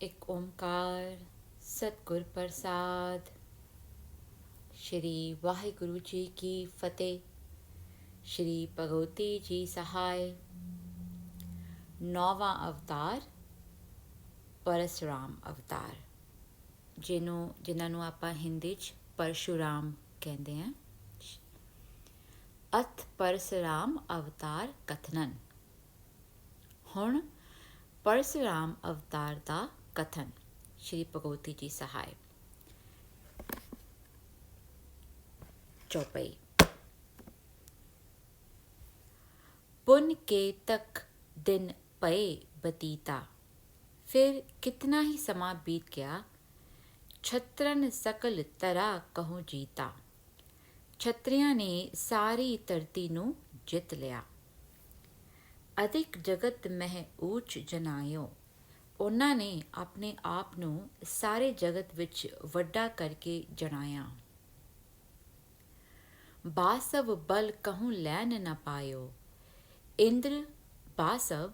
ਇੱਕ ਓਮਕਾਰ ਸਤਿਗੁਰ ਪ੍ਰਸਾਦ। ਸ਼੍ਰੀ ਵਾਹਿਗੁਰੂ ਜੀ ਕੀ ਫਤਿਹ। ਸ਼੍ਰੀ ਭਗਵਤੀ ਜੀ ਸਹਾਇ। 9ਵਾਂ ਅਵਤਾਰ ਪਰਸ਼ੁਰਾਮ ਅਵਤਾਰ, ਜਿਨ੍ਹਾਂ ਨੂੰ ਆਪਾਂ ਹਿੰਦੀ 'ਚ ਪਰਸ਼ੁਰਾਮ ਕਹਿੰਦੇ ਹਾਂ। ਅਥ ਪਰਸ਼ੁਰਾਮ ਅਵਤਾਰ ਕਥਨਨ। ਹੁਣ ਪਰਸ਼ੁਰਾਮ ਅਵਤਾਰ ਦਾ ਕਥਨ। ਸ਼੍ਰੀ ਭਗਵਤੀ ਜੀ ਸਹਾਇ। ਚੌਪਈ। पुण्य के तक दिन पए बतीता, फिर कितना ही समा बीत गया। छत्रन सकल तरा कहूँ जीता, ਛਤਰੀਆਂ ਨੇ ਸਾਰੀ ਧਰਤੀ ਨੂੰ ਜਿੱਤ ਲਿਆ। ਅਧਿਕ ਜਗਤ ਮਹਿ ਊਚ ਜਨਾਇਓ, ਉਹਨਾਂ ਨੇ ਆਪਣੇ ਆਪ ਨੂੰ ਸਾਰੇ ਜਗਤ ਵਿੱਚ ਵੱਡਾ ਕਰਕੇ ਜਣਾਇਆ। ਬਾਸਵ ਬਲ ਕਹੂੰ ਲੈਨ ਨਾ ਪਾਇਓ, ਇੰਦਰ ਬਾਸਵ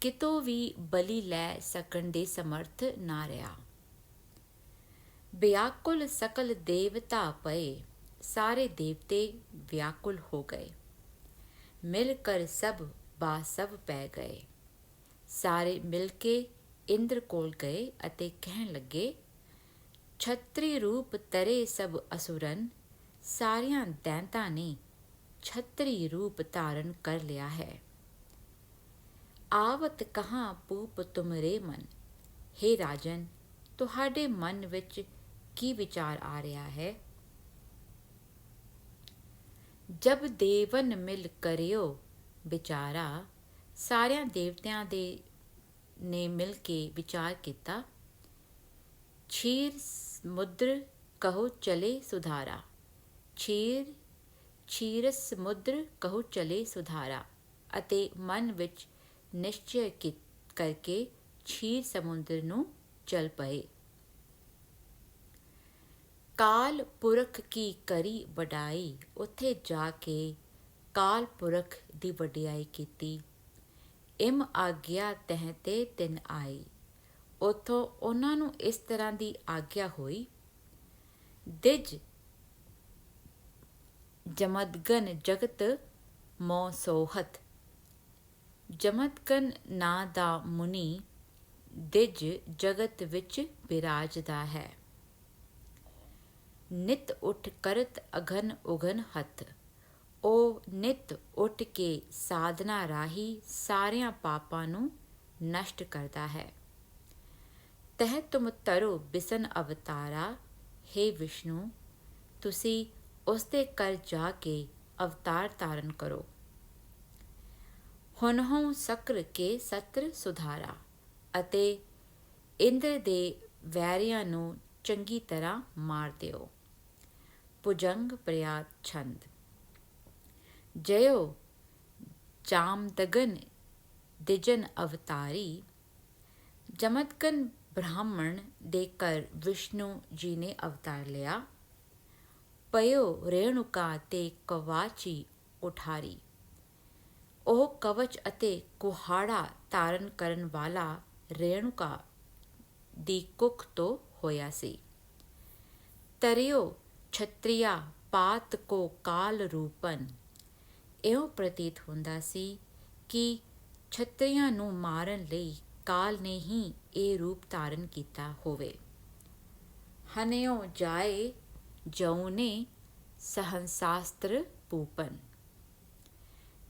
ਕਿਤੋਂ ਵੀ ਬਲੀ ਲੈ ਸਕਣ ਦੇ ਸਮਰਥ ਨਾ ਰਿਹਾ। ਵਿਆਕੁਲ ਸਕਲ ਦੇਵਤਾ ਪਏ, ਸਾਰੇ ਦੇਵਤੇ ਵਿਆਕੁਲ ਹੋ ਗਏ। ਮਿਲ ਕਰ ਸਭ ਬਾਸਵ ਪੈ ਗਏ, ਸਾਰੇ ਮਿਲ ਕੇ ਇੰਦਰ ਕੋਲ ਗਏ ਅਤੇ ਕਹਿਣ ਲੱਗੇ, ਛਤਰੀ ਰੂਪ ਤਰੇ ਸਭ ਅਸੁਰਨ, ਸਾਰਿਆਂ ਦੈਂਤਾਂ ਨੇ ਛਤਰੀ ਰੂਪ ਧਾਰਨ ਕਰ ਲਿਆ ਹੈ। ਆਵਤ ਕਹਾਂ ਪੂਪ ਤੁਮਰੇ ਮਨ, ਹੇ ਰਾਜਨ ਤੁਹਾਡੇ ਮਨ ਵਿੱਚ ਕੀ ਵਿਚਾਰ ਆ ਰਿਹਾ ਹੈ। ਜਬ ਦੇਵਨ ਮਿਲ ਕਰਿਓ ਵਿਚਾਰਾ, ਸਾਰਿਆਂ ਦੇਵਤਿਆਂ ਨੇ ਮਿਲ ਕੇ ਵਿਚਾਰ ਕੀਤਾ। ਛੀਰ ਸਮੁੰਦਰ ਕਹੋ ਚਲੇ ਸੁਧਾਰਾ, ਛੀਰਸ ਸਮੁੰਦਰ ਕਹੋ ਚਲੇ ਸੁਧਾਰਾ, ਅਤੇ ਮਨ ਵਿੱਚ ਨਿਸ਼ਚੈ ਕਰਕੇ ਛੀਰ ਸਮੁੰਦਰ ਨੂੰ ਚੱਲ ਪਏ। ਕਾਲ ਪੁਰਖ ਕੀ ਕਰੀ ਵਡਾਈ, ਉੱਥੇ ਜਾ ਕੇ ਕਾਲ ਪੁਰਖ ਦੀ ਵਡਿਆਈ ਕੀਤੀ। ਇਮ ਆਗਿਆ ਤਹਿ ਤੇ ਤਿਨ ਆਈ, ਉੱਥੋਂ ਉਹਨਾਂ ਨੂੰ ਇਸ ਤਰ੍ਹਾਂ ਦੀ ਆਗਿਆ ਹੋਈ। ਦਿਜ ਜਮਦਗਨ ਜਗਤ ਮੋਹ ਸੋਹਤ, ਜਮਦਗਨ ਨਾਂ ਦਾ ਮੁਨੀ ਦਿਜ ਜਗਤ ਵਿੱਚ ਬਿਰਾਜਦਾ ਹੈ। ਨਿਤ ਉੱਠ ਕਰਤ ਅਘਨ ਉਘਨ ਹੱਥ, ਉਹ ਨਿਤ ਉੱਠ ਕੇ ਸਾਧਨਾ ਰਾਹੀਂ ਸਾਰਿਆਂ ਪਾਪਾਂ ਨੂੰ ਨਸ਼ਟ ਕਰਦਾ ਹੈ। ਤਹਿ ਤੁਮ ਤਰੋ ਬਿਸਨ ਅਵਤਾਰਾ, ਹੇ ਵਿਸ਼ਨੂੰ ਤੁਸੀਂ ਉਸਦੇ ਘਰ ਜਾ ਕੇ ਅਵਤਾਰ ਧਾਰਨ ਕਰੋ। ਹੁਨਹੁ ਸਕਰ ਕੇ ਸਤਰ ਸੁਧਾਰਾ, ਅਤੇ ਇੰਦਰ ਦੇ ਵੈਰੀਆਂ ਨੂੰ ਚੰਗੀ ਤਰ੍ਹਾਂ ਮਾਰ ਦਿਓ। ਭੁਜੰਗ ਪ੍ਰਿਆਤ ਛੰਦ। ਜਯੋ ਜਾਮਦਗਨ ਦਿਜਨ ਅਵਤਾਰੀ, ਜਮਦਗਨ ਬ੍ਰਾਹਮਣ ਦੇ ਘਰ ਵਿਸ਼ਨੂੰ ਜੀ ਨੇ ਅਵਤਾਰ ਲਿਆ। ਪਇਓ ਰੇਣੂਕਾ ਤੇ ਕਵਾਚੀ ਉਠਾਰੀ, ਉਹ ਕਵਚ ਅਤੇ ਕੁਹਾੜਾ ਧਾਰਨ ਕਰਨ ਵਾਲਾ ਰੇਣੂਕਾ ਦੀ ਕੁੱਖ ਤੋਂ ਹੋਇਆ ਸੀ। ਤਰਿਓ ਛਤਰੀਆ ਪਾਤ ਕੋ ਕਾਲ ਰੂਪਨ, ਇਉਂ ਪ੍ਰਤੀਤ ਹੁੰਦਾ ਸੀ ਕਿ ਛਤਰੀਆਂ ਨੂੰ ਮਾਰਨ ਲਈ ਕਾਲ ਨੇ ਹੀ ਇਹ ਰੂਪ ਧਾਰਨ ਕੀਤਾ ਹੋਵੇ। ਹਨਿਓ ਜਾਏ ਜਉਨੇ ਸਹਸਾਸਤਰ ਭੂਪਨ,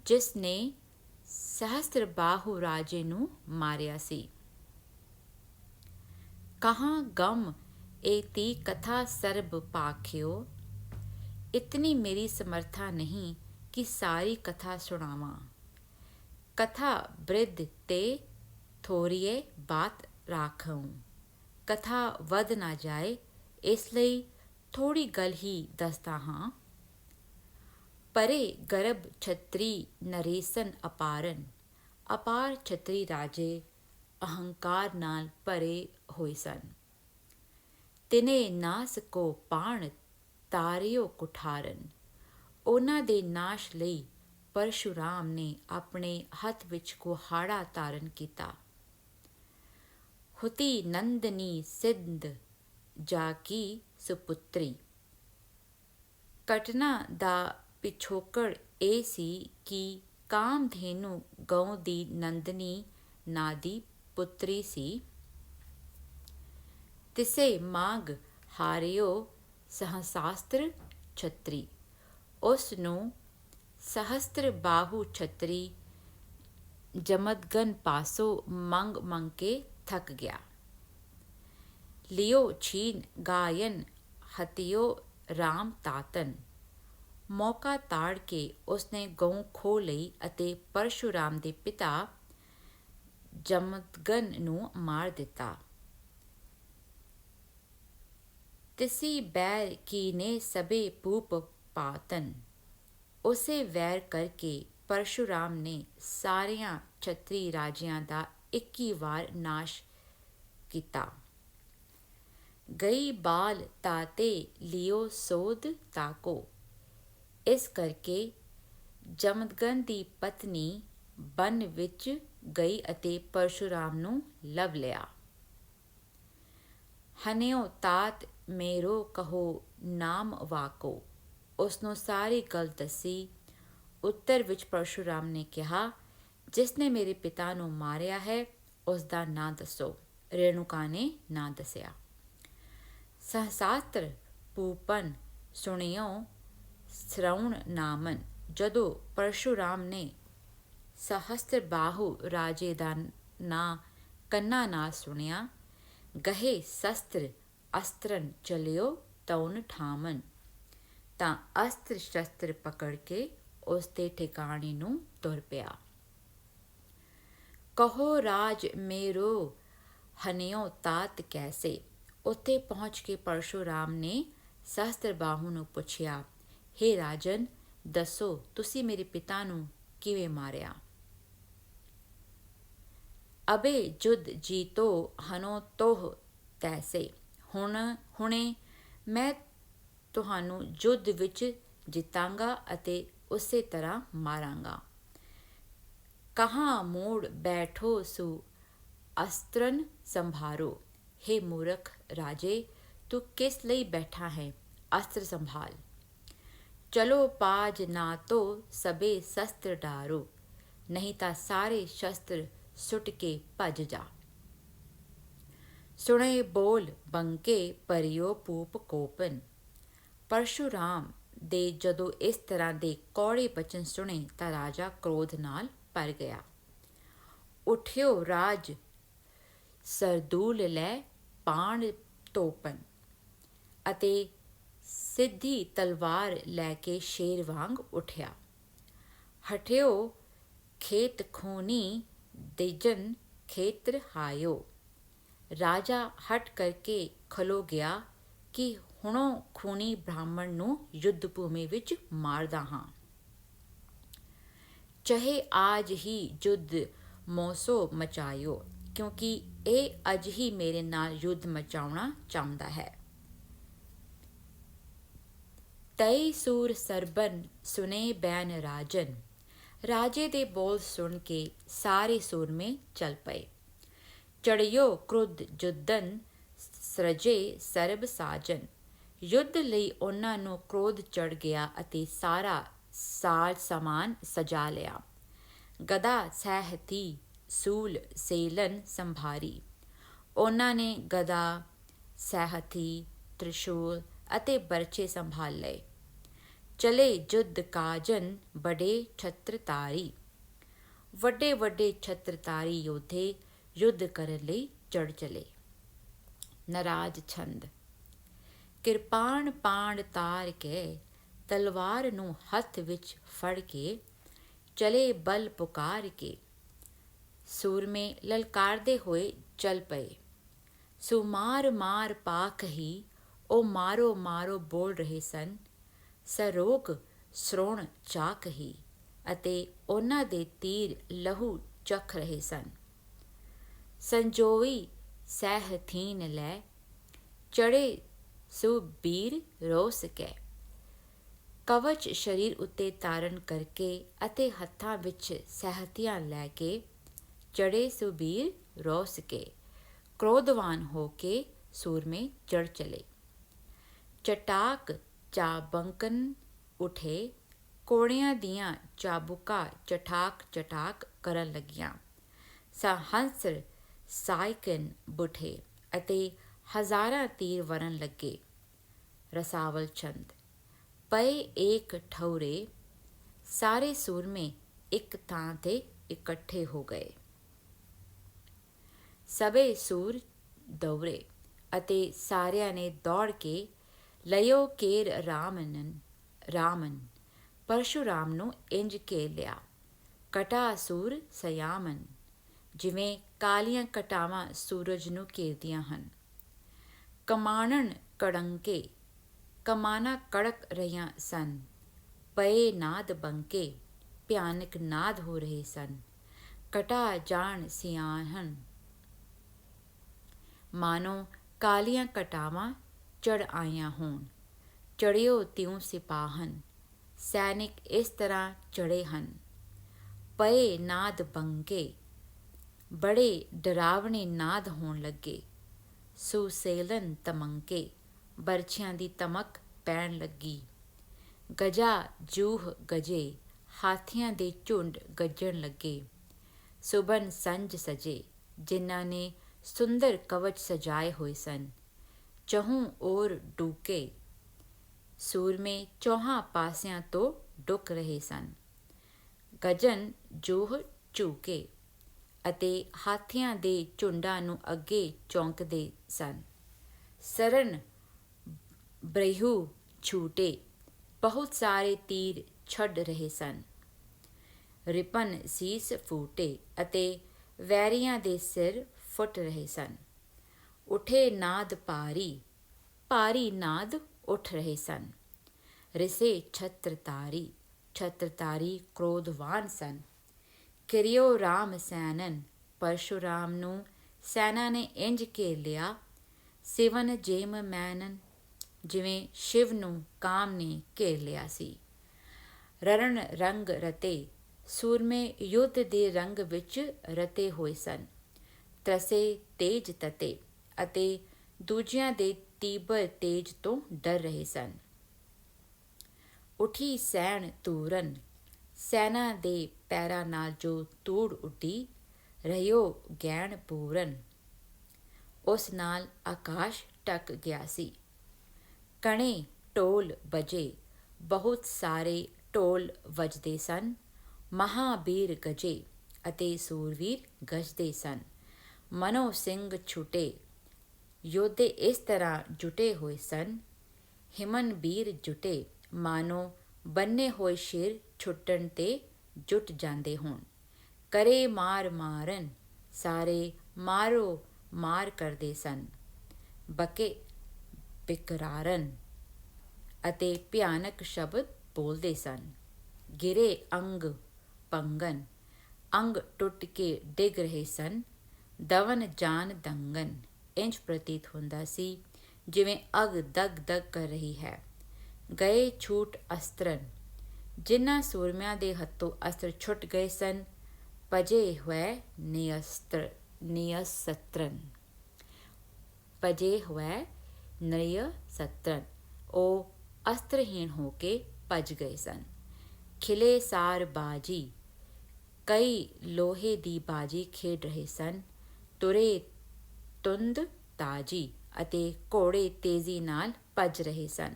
ਜਿਸ ਨੇ ਸਹਸਤਰਬਾਹੂ ਰਾਜੇ ਨੂੰ ਮਾਰਿਆ ਸੀ। ਕਹਾਂ ਗਮ ਏਤੀ ਕਥਾ ਸਰਬ ਪਾਖਿਓ, ਇਤਨੀ ਮੇਰੀ ਸਮਰਥਾ ਨਹੀਂ ਕਿ ਸਾਰੀ ਕਥਾ ਸੁਣਾਵਾਂ। ਕਥਾ ਬ੍ਰਿਧ ਤੇ ਥੋੜੀਏ ਬਾਤ ਰਾਖਉ, ਕਥਾ ਵੱਧ ਨਾ ਜਾਏ ਇਸ ਲਈ ਥੋੜ੍ਹੀ ਗੱਲ ਹੀ ਦੱਸਦਾ ਹਾਂ। ਪਰੇ ਗਰਭ ਛਤਰੀ ਨਰੇਸਨ ਅਪਾਰਨ, ਅਪਾਰ ਛਤਰੀ ਰਾਜੇ ਅਹੰਕਾਰ ਨਾਲ ਭਰੇ ਹੋਏ ਸਨ। ਤਿਨੇ ਨਾਸ ਕੋ ਪਾਣ ਤਾਰਿਓ ਕੁਠਾਰਨ, ਉਹਨਾਂ ਦੇ ਨਾਸ਼ ਲਈ ਪਰਸ਼ੁਰਾਮ ਨੇ ਆਪਣੇ ਹੱਥ ਵਿੱਚ ਕੁਹਾੜਾ ਧਾਰਨ ਕੀਤਾ। ਹੁਤੀ ਨੰਦਨੀ ਸਿੰਧ ਜਾ ਕੀ ਸੁਪੁੱਤਰੀ। ਘਟਨਾ ਦਾ ਪਿਛੋਕੜ ਇਹ ਸੀ ਕਿ ਕਾਮਧੇਨੂ ਗਊ ਦੀ ਨੰਦਨੀ ਨਾਂ ਦੀ ਪੁੱਤਰੀ ਸੀ। ਤਿਸੇ ਮਾਘ ਹਾਰਿਓ ਸਹਸਾਸਤ੍ਰ ਛਤਰੀ। ਉਸ ਨੂੰ ਸਹਸਤਰ ਬਾਹੂ ਛਤਰੀ ਜਮਦਗਨ ਪਾਸੋਂ ਮੰਗ ਮੰਗ ਕੇ ਥੱਕ ਗਿਆ। ਲਿਓ ਛੀਨ ਗਾਇਨ ਹਤਿਓ ਰਾਮ ਤਾਤਨ। ਮੌਕਾ ਤਾੜ ਕੇ ਉਸਨੇ ਗਊ ਖੋਹ ਲਈ ਅਤੇ ਪਰਸ਼ੂਰਾਮ ਦੇ ਪਿਤਾ ਜਮਦਗਨ ਨੂੰ ਮਾਰ ਦਿੱਤਾ। ਤਿਸੀ ਬੈਰ ਕੀਨੇ ਸਭੇ ਭੂਪ ਪਾਤਨ। ਉਸੇ ਵੈਰ ਕਰਕੇ ਪਰਸ਼ੂਰਾਮ ਨੇ ਸਾਰਿਆਂ ਛਤਰੀ ਰਾਜਿਆਂ ਦਾ ਇੱਕ ਹੀ ਵਾਰ ਨਾਸ਼ ਕੀਤਾ। ਗਈ ਬਾਲ ਤਾਤੇ ਲਿਓ ਸੋਧ ਤਾਕੋ। ਇਸ ਕਰਕੇ ਜਮਦਗਨ ਦੀ ਪਤਨੀ ਬਨ ਵਿੱਚ ਗਈ ਅਤੇ ਪਰਸ਼ੂਰਾਮ ਨੂੰ ਲੱਭ ਲਿਆ। ਹਨਿਓ ਤਾਤ ਮੇਰੋ ਕਹੋ ਨਾਮ ਵਾਕੋ। ਉਸਨੂੰ ਸਾਰੀ ਗੱਲ ਦੱਸੀ। ਉੱਤਰ ਵਿੱਚ ਪਰਸ਼ੂਰਾਮ ਨੇ ਕਿਹਾ, ਜਿਸਨੇ ਮੇਰੇ ਪਿਤਾ ਨੂੰ ਮਾਰਿਆ ਹੈ ਉਸ ਦਾ ਨਾਂ ਦੱਸੋ। ਰੇਣੂਕਾ ਨੇ ਨਾਂ ਦੱਸਿਆ। ਸਹਸਾਸਤਰ ਭੂਪਨ ਸੁਣਿਓ ਸ਼ਰਵਣ ਨਾਮਨ। ਜਦੋਂ ਪਰਸ਼ੂਰਾਮ ਨੇ ਸਹਸਤਰਬਾਹੂ ਰਾਜੇ ਦਾ ਨਾਂ ਕੰਨਾਂ ਨਾਲ ਸੁਣਿਆ, ਗਹੇ ਸ਼ਸਤਰ ਅਸਤਰਨ ਚਲਿਓ ਤਉਨ ਠਾਮਨ, ਤਾਂ ਅਸਤਰ ਸ਼ਸਤਰ ਪਕੜ ਕੇ ਉਸ ਦੇ ਠਿਕਾਣੇ ਨੂੰ ਤੁਰ ਪਿਆ। ਕਹੋ ਰਾਜ ਮੇਰੋ ਹਨਿਓ ਤਾਤ ਕੈਸੇ। ਉੱਥੇ ਪਹੁੰਚ ਕੇ ਪਰਸ਼ੂਰਾਮ ਨੇ ਸਹਸਤਰਬਾਹੂ ਨੂੰ ਪੁੱਛਿਆ, ਹੇ ਰਾਜਨ, ਦੱਸੋ ਤੁਸੀਂ ਮੇਰੇ ਪਿਤਾ ਨੂੰ ਕਿਵੇਂ ਮਾਰਿਆ। ਅਬੇ ਜੁਧ ਜੀਤੋ ਹਨੋ ਤੋਹ ਤੈਸੇ। ਹੁਣੇ ਮੈਂ ਤੁਹਾਨੂੰ ਯੁੱਧ ਵਿੱਚ ਜਿੱਤਾਂਗਾ ਅਤੇ ਉਸੇ ਤਰ੍ਹਾਂ ਮਾਰਾਂਗਾ। ਕਹਾਂ ਮੋੜ ਬੈਠੋ ਸੂ ਅਸਤਰਨ ਸੰਭਾਰੋ। ਹੇ ਮੂਰਖ ਰਾਜੇ, ਤੂੰ ਕਿਸ ਲਈ ਬੈਠਾ ਹੈ? ਅਸਤਰ ਸੰਭਾਲ। ਚਲੋ ਪਾਜ ਨਾ ਤੋ ਸਭੇ ਸ਼ਸਤਰ ਡਾਰੋ। ਨਹੀਂ ਤਾਂ ਸਾਰੇ ਸ਼ਸਤਰ ਸੁੱਟ ਕੇ ਭੱਜ ਜਾ। ਸੁਣੇ ਬੋਲ ਬੰਕੇ ਪਰਿਓ ਭੂਪ ਕੋਪਨ। ਪਰਸ਼ੂਰਾਮ ਦੇ ਜਦੋਂ ਇਸ ਤਰ੍ਹਾਂ ਦੇ ਕੌੜੇ ਬਚਨ ਸੁਣੇ ਤਾਂ ਰਾਜਾ ਕ੍ਰੋਧ ਨਾਲ ਭਰ ਗਿਆ। ਉੱਠਿਓ ਰਾਜ ਸਰਦੂਲ ਲੈ ਪਾਣ ਤੋਪਨ, ਅਤੇ ਸਿੱਧੀ ਤਲਵਾਰ ਲੈ ਕੇ ਸ਼ੇਰ ਵਾਂਗ ਉੱਠਿਆ। ਹਟਿਓ ਖੇਤ ਖੂਨੀ ਦਿਜਨ ਖੇਤਰ ਹਾਇਓ। ਰਾਜਾ ਹਟ ਕਰਕੇ ਖਲੋ ਗਿਆ ਕਿ ਹੁਣੋਂ ਖੂਨੀ ਬ੍ਰਾਹਮਣ ਨੂੰ ਯੁੱਧ ਭੂਮੀ ਵਿੱਚ ਮਾਰਦਾ ਹਾਂ। ਚਾਹੇ ਆਜ ਹੀ ਯੁੱਧ ਮੋਸੋ ਮਚਾਇਓ, ਕਿਉਂਕਿ ਇਹ ਅੱਜ ਹੀ ਮੇਰੇ ਨਾਲ ਯੁੱਧ ਮਚਾਉਣਾ ਚਾਹੁੰਦਾ ਹੈ। ਤਈ ਸੂਰ ਸਰਬਨ ਸੁਨੇ ਬੈਨ ਰਾਜਨ। ਰਾਜੇ ਦੇ ਬੋਲ ਸੁਣ ਕੇ ਸਾਰੇ ਸੂਰਮੇ ਚੱਲ ਪਏ। ਚੜਿਓ ਕ੍ਰੁੱਧ ਜੁੱਧਨ ਸਰਜੇ ਸਰਬ ਸਾਜਨ। ਯੁੱਧ ਲਈ ਉਹਨਾਂ ਨੂੰ ਕ੍ਰੋਧ ਚੜ੍ਹ ਗਿਆ ਅਤੇ ਸਾਰਾ ਸਾਜ ਸਮਾਨ ਸਜਾ ਲਿਆ। ਗਦਾ ਸਹਿਤੀ ਸੂਲ ਸੇਲਨ ਸੰਭਾਰੀ। ਉਹਨਾਂ ਨੇ ਗਦਾ, ਸਹਿਤੀ, ਤ੍ਰਿਸ਼ੂਲ ਅਤੇ ਬਰਛੇ ਸੰਭਾਲ ਲਏ। ਚਲੇ ਯੁੱਧ ਕਾਜਨ ਬੜੇ ਛਤਰਧਾਰੀ। ਵੱਡੇ ਵੱਡੇ ਛਤਰਧਾਰੀ ਯੋਧੇ ਯੁੱਧ ਕਰਨ ਲਈ ਚੜ੍ਹ ਚਲੇ। ਨਰਾਜ ਛੰਦ। ਕਿਰਪਾਨ ਪਾਣ ਤਾਰ ਕੇ ਤਲਵਾਰ ਨੂੰ ਹੱਥ ਵਿੱਚ ਫੜ ਕੇ ਚਲੇ ਬਲ ਪੁਕਾਰ ਕੇ। ਸੂਰਮੇ ਲਲਕਾਰਦੇ ਹੋਏ ਚੱਲ ਪਏ। ਸੋ ਮਾਰ ਮਾਰ ਪਾਖ ਹੀ ਉਹ ਮਾਰੋ ਮਾਰੋ ਬੋਲ ਰਹੇ ਸਨ। ਸਰੋਗ ਸ੍ਰੋਣ ਚਾਕ ਹੀ, ਅਤੇ ਉਹਨਾਂ ਦੇ ਤੀਰ ਲਹੂ ਚਖ ਰਹੇ ਸਨ। ਸੰਜੋਈ ਸਹਿਥੀਨ ਲੈ ਚੜੇ ਸੁਬੀਰ ਰੋਸ ਕੇ। ਕਵਚ ਸਰੀਰ ਉੱਤੇ ਧਾਰਨ ਕਰਕੇ ਅਤੇ ਹੱਥਾਂ ਵਿੱਚ ਸਹਿਤੀਆਂ ਲੈ ਕੇ ਚੜੇ ਸੁਬੀਰ ਰੋਸ ਕੇ। क्रोधवान होके सूरमे चढ़ चले। चटाक चाबंकन उठे, ਕੋੜਿਆਂ ਦੀਆਂ ਚਾਬੁਕਾਂ ਚਟਾਕ ਚਟਾਕ ਕਰਨ ਲੱਗੀਆਂ। ਸਹੰਸ ਸਾਇਕਨ ਬੁੱਠੇ ਅਤੇ ਹਜ਼ਾਰਾਂ ਤੀਰ ਵਰਨ ਲੱਗੇ। ਰਸਾਵਲ ਚੰਦ ਪਏ ਏਕ ਠਉਰੇ, ਸਾਰੇ ਸੂਰਮੇ ਇੱਕ ਥਾਂ 'ਤੇ ਇਕੱਠੇ ਹੋ ਗਏ। ਸਭੇ ਸੂਰ ਦੌੜੇ ਅਤੇ ਸਾਰਿਆਂ ਨੇ ਦੌੜ ਕੇ ਲਿਓ ਕੇਰ ਰਾਮਨ ਪਰਸ਼ੂਰਾਮ ਨੂੰ ਇੰਜ ਘੇਰ ਲਿਆ। ਕਟਾਸੂਰ ਸਯਾਮਨ, ਜਿਵੇਂ ਕਾਲੀਆਂ ਕਟਾਵਾਂ ਸੂਰਜ ਨੂੰ ਘੇਰਦੀਆਂ ਹਨ। ਕਮਾਣਨ ਕੜੰਕੇ, ਕਮਾਨਾਂ ਕੜਕ ਰਹੀਆਂ ਸਨ। ਪਏ ਨਾਦ ਬੰਕੇ, ਭਿਆਨਕ ਨਾਦ ਹੋ ਰਹੇ ਸਨ। ਕਟਾ ਜਾਣ ਸਿਆਹਨ, ਮਾਨੋ ਕਾਲੀਆਂ ਕਟਾਵਾਂ ਚੜ੍ਹ ਆਈਆਂ ਹੋਣ। ਚੜਿਓ ਤਿਉ ਸਿਪਾਹਨ, ਸੈਨਿਕ ਇਸ ਤਰ੍ਹਾਂ ਚੜ੍ਹੇ ਹਨ। ਪਏ ਨਾਦ ਬੰਕੇ, ਬੜੇ ਡਰਾਵਣੇ ਨਾਦ ਹੋਣ ਲੱਗੇ। ਸੁਸੇਲਨ ਤਮੰਕੇ, ਬਰਛਿਆਂ ਦੀ ਤਮਕ ਪੈਣ ਲੱਗੀ। ਗਜਾ ਜੂਹ ਗਜੇ, ਹਾਥੀਆਂ ਦੇ ਝੁੰਡ ਗੱਜਣ ਲੱਗੇ। ਸੁਬਨ ਸੰਜ ਸਜੇ, ਜਿਨ੍ਹਾਂ ਨੇ ਸੁੰਦਰ ਕਵਚ ਸਜਾਏ ਹੋਏ ਸਨ। ਚਹੂੰ ਔਰ ਡੂਕੇ, ਸੂਰਮੇ ਚੌਹਾਂ ਪਾਸਿਆਂ ਤੋਂ ਡੁੱਕ ਰਹੇ ਸਨ। ਗਜਨ ਜੂਹ ਝੂਕੇ, ਅਤੇ ਹਾਥੀਆਂ ਦੇ ਝੁੰਡਾਂ ਨੂੰ ਅੱਗੇ ਚੌਂਕਦੇ ਸਨ। ਸਰਨ ਬ੍ਰਿਹੂ ਛੂਟੇ, ਬਹੁਤ ਸਾਰੇ ਤੀਰ ਛੱਡ ਰਹੇ ਸਨ। ਰਿਪਨ ਸੀਸ ਫੂਟੇ, ਅਤੇ ਵੈਰੀਆਂ ਦੇ ਸਿਰ ਫੁੱਟ ਰਹੇ ਸਨ। ਉੱਠੇ ਨਾਦ ਭਾਰੀ, ਭਾਰੀ ਨਾਦ ਉੱਠ ਰਹੇ ਸਨ। ਰਿਸੇ ਛਤਰਧਾਰੀ, ਛਤਰਧਾਰੀ ਕ੍ਰੋਧਵਾਨ ਸਨ। ਕਿਰਿਓ ਰਾਮ ਸੈਨਨ, ਪਰਸ਼ੂਰਾਮ ਨੂੰ ਸੈਨਾ ਨੇ ਇੰਜ ਘੇਰ ਲਿਆ। ਸਿਵਨ ਜੇਮ ਮੈਨਨ, ਜਿਵੇਂ ਸ਼ਿਵ ਨੂੰ ਕਾਮ ਨੇ ਘੇਰ ਲਿਆ ਸੀ। ਰਣ ਰੰਗ ਰਤੇ, ਸੂਰਮੇ ਯੁੱਧ ਦੇ ਰੰਗ ਵਿੱਚ ਰਤੇ ਹੋਏ ਸਨ। ਤਰਸੇ ਤੇਜ ਤਤੇ, ਅਤੇ ਦੂਜਿਆਂ ਦੇ ਤੀਬਰ ਤੇਜ ਤੋਂ ਡਰ ਰਹੇ ਸਨ। ਉੱਠੀ ਸੈਣ ਤੂਰਨ, ਸੈਨਾ ਦੇ ਪੈਰਾਂ ਨਾਲ ਜੋ ਧੂੜ ਉੱਡੀ। ਰਹਿਓ ਗੈਣ ਪੂਰਨ, ਉਸ ਨਾਲ ਆਕਾਸ਼ ਢਕ ਗਿਆ ਸੀ। ਕਣੇ ਢੋਲ ਬਜੇ, ਬਹੁਤ ਸਾਰੇ ਢੋਲ ਵੱਜਦੇ ਸਨ। ਮਹਾਬੀਰ ਗਜੇ, ਅਤੇ ਸੂਰਵੀਰ ਗਜਦੇ ਸਨ। ਮਨੋ ਸਿੰਘ ਛੁਟੇ, ਯੋਧੇ ਇਸ ਤਰ੍ਹਾਂ ਜੁਟੇ ਹੋਏ ਸਨ। ਹਿਮਨ ਬੀਰ ਜੁਟੇ, ਮਾਨੋ ਬੰਨੇ ਹੋਏ ਸ਼ੇਰ ਛੁੱਟਣ 'ਤੇ ਜੁਟ ਜਾਂਦੇ ਹੋਣ। ਕਰੇ ਮਾਰ ਮਾਰਨ, ਸਾਰੇ ਮਾਰੋ ਮਾਰ ਕਰਦੇ ਸਨ। ਬਕੇ ਬਿਕਰਾਰਨ, ਅਤੇ ਭਿਆਨਕ ਸ਼ਬਦ ਬੋਲਦੇ ਸਨ। ਗਿਰੇ ਅੰਗ ਪੰਗਨ, ਅੰਗ ਟੁੱਟ ਕੇ ਡਿੱਗ ਰਹੇ ਸਨ। ਦਵਨ ਜਾਨ ਦੰਗਨ, ਇੰਜ ਪ੍ਰਤੀਤ ਹੁੰਦਾ ਸੀ ਜਿਵੇਂ ਅੱਗ ਦਗ ਦਗ ਕਰ ਰਹੀ ਹੈ। ਗਏ ਛੂਟ ਅਸਤਰਨ, ਜਿਨ੍ਹਾਂ ਸੂਰਮਿਆਂ ਦੇ ਹੱਥੋਂ ਅਸਤਰ ਛੁੱਟ ਗਏ ਸਨ। ਭਜੇ ਹੋਏ ਨਿਯਸਤਰਨ, ਭਜੇ ਹੋਏ ਨਿਯਸਤਰਨ, ਉਹ ਅਸਤਰਹੀਣ ਹੋ ਕੇ ਭੱਜ ਗਏ ਸਨ। ਖਿਲੇ ਸਾਰ ਬਾਜੀ, ਕਈ ਲੋਹੇ ਦੀ ਬਾਜੀ ਖੇਡ ਰਹੇ ਸਨ। ਤੁਰੇ ਤੁੰਦ ਤਾਜੀ, ਅਤੇ ਘੋੜੇ ਤੇਜ਼ੀ ਨਾਲ ਭੱਜ ਰਹੇ ਸਨ।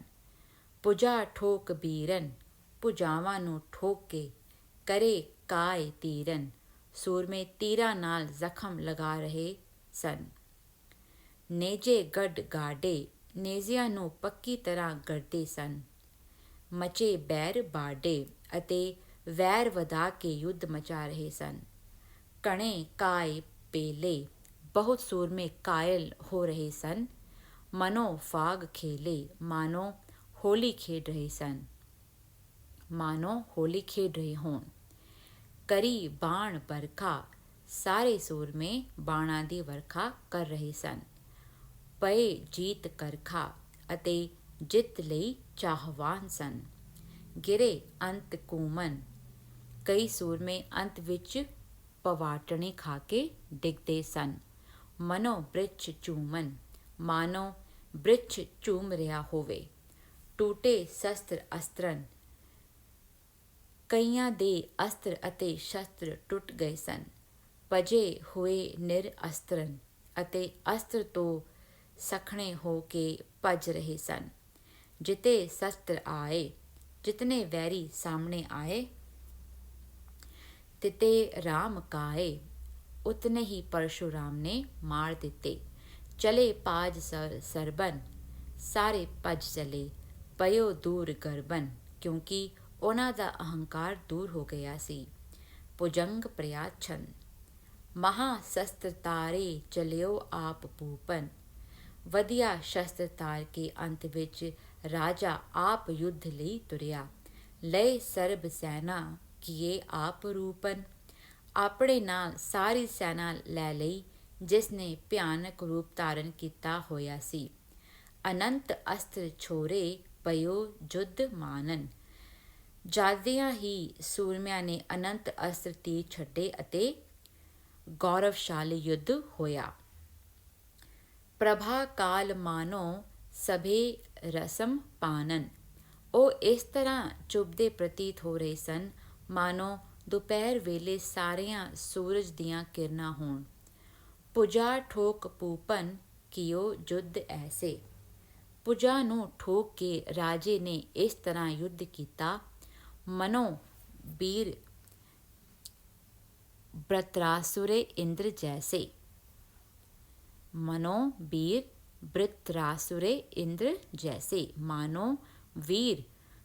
ਭੁਜਾ ਠੋਕ ਬੀਰਨ, ਭੁਜਾਵਾਂ ਨੂੰ ਠੋਕ ਕੇ। ਕਰੇ ਕਾਏ ਤੀਰਨ, ਸੂਰਮੇ ਤੀਰਾਂ ਨਾਲ ਜ਼ਖਮ ਲਗਾ ਰਹੇ ਸਨ। ਨੇਜੇ ਗੱਡ ਗਾਡੇ, ਨੇਜ਼ਿਆਂ ਨੂੰ ਪੱਕੀ ਤਰ੍ਹਾਂ ਗੜਦੇ ਸਨ। ਮਚੇ ਬੈਰ ਬਾਡੇ, ਅਤੇ ਵੈਰ ਵਧਾ ਕੇ ਯੁੱਧ ਮਚਾ ਰਹੇ ਸਨ। ਕਣੇ ਕਾਏ ਪੇਲੇ, ਬਹੁਤ ਸੂਰਮੇ ਕਾਇਲ ਹੋ ਰਹੇ ਸਨ। ਮਨੋ ਫਾਗ ਖੇਲੇ, ਮਾਨੋ ਹੋਲੀ ਖੇਡ ਰਹੇ ਸਨ। ਮਾਨੋ ਹੋਲੀ ਖੇਡ ਰਹੇ ਹੋਣ। ਕਰੀ ਬਾਣ ਵਰਖਾ, ਸਾਰੇ ਸੂਰਮੇ ਬਾਣਾਂ ਦੀ ਵਰਖਾ ਕਰ ਰਹੇ ਸਨ। ਪਏ ਜੀਤ ਕਰਖਾ, ਅਤੇ ਜਿੱਤ ਲਈ ਚਾਹਵਾਨ ਸਨ। ਗਿਰੇ ਅੰਤ ਕੂਮਨ, ਕਈ ਸੂਰਮੇ ਅੰਤ ਵਿੱਚ ਪਵਾਟਣੇ ਖਾ ਕੇ ਡਿੱਗਦੇ ਸਨ। ਮਨੋ ਬ੍ਰਿਛ ਚੂਮਨ, ਮਾਨੋ ਬ੍ਰਿਛ ਚੂਮ ਰਿਹਾ ਹੋਵੇ। ਟੂਟੇ ਸ਼ਸਤਰ ਅਸਤਰਨ, ਕਈਆਂ ਦੇ ਅਸਤਰ ਅਤੇ ਸ਼ਸਤਰ ਟੁੱਟ ਗਏ ਸਨ। ਭਜੇ ਹੋਏ ਨਿਰ ਅਸਤਰਨ, ਅਤੇ ਅਸਤਰ ਤੋਂ ਸਖਣੇ ਹੋ ਕੇ ਭੱਜ ਰਹੇ ਸਨ। ਜਿਤੇ ਸ਼ਸਤਰ ਆਏ, ਜਿਤਨੇ ਵੈਰੀ ਸਾਹਮਣੇ ਆਏ, ਤਿਤੇ ਰਾਮ ਕਾਏ, ਉਤਨੇ ਹੀ ਪਰਸ਼ੁਰਾਮ ਨੇ ਮਾਰ ਦਿੱਤੇ। ਚਲੇ ਪਾਜ ਸਰਬਨ, ਸਾਰੇ ਭੱਜ ਚਲੇ। ਪਇਓ ਦੂਰ ਗਰਬਨ, ਕਿਉਂਕਿ ਉਹਨਾਂ ਦਾ ਅਹੰਕਾਰ ਦੂਰ ਹੋ ਗਿਆ ਸੀ। ਭੁਜੰਗ ਪ੍ਰਿਆਛਨ, ਮਹਾ ਸ਼ਸਤਰ ਤਾਰੇ ਚਲਿਓ ਆਪ ਭੂਪਨ। ਵਧੀਆ ਸ਼ਸਤਰ ਤਾਰ ਕੇ ਅੰਤ ਵਿੱਚ ਰਾਜਾ ਆਪ ਯੁੱਧ ਲਈ ਤੁਰਿਆ। ਲਏ ਸਰਬ ਸੈਨਾ ਕੀਏ ਆਪ ਰੂਪਨ, ਆਪਣੇ ਨਾਲ ਸਾਰੀ ਸੈਨਾ ਲੈ ਲਈ, ਜਿਸ ਨੇ ਭਿਆਨਕ ਰੂਪ ਧਾਰਨ ਕੀਤਾ ਹੋਇਆ ਸੀ। ਅਨੰਤ ਅਸਤਰ ਛੋਰੇ ਪਇਓ ਜੁੱਧ ਮਾਨਨ, ਜਾਂਦਿਆਂ ਹੀ ਸੂਰਮਿਆਂ ਨੇ ਅਨੰਤ ਅਸਤਰ ਤੀਰ ਛੱਡੇ ਅਤੇ ਗੌਰਵਸ਼ਾਲੀ ਯੁੱਧ ਹੋਇਆ। ਪ੍ਰਭਾ ਕਾਲ ਮਾਨੋ ਸਭੇ ਰਸਮ ਪਾਨਨ, ਉਹ ਇਸ ਤਰ੍ਹਾਂ ਚੁਭਦੇ ਪ੍ਰਤੀਤ ਹੋ ਰਹੇ ਸਨ ਮਾਨੋ ਦੁਪਹਿਰ ਵੇਲੇ ਸਾਰੀਆਂ ਸੂਰਜ ਦੀਆਂ ਕਿਰਨਾਂ ਹੋਣ। ਭੁਜਾ ਠੋਕ ਭੂਪਨ ਕੀਓ ਜੁੱਧ ਐਸੇ, ਭੁਜਾ ਨੂੰ ਠੋਕ ਕੇ ਰਾਜੇ ਨੇ ਇਸ ਤਰ੍ਹਾਂ ਯੁੱਧ ਕੀਤਾ। ਮਨੋ ਬੀਰ ਬ੍ਰਤਰਾਸੁਰੇ ਇੰਦਰ ਜੈਸੇ, ਮਨੋ ਬੀਰ ਬ੍ਰਿਤਰਾਸੁਰੇ ਇੰਦਰ ਜੈਸੇ, ਮਾਨੋ ਵੀਰ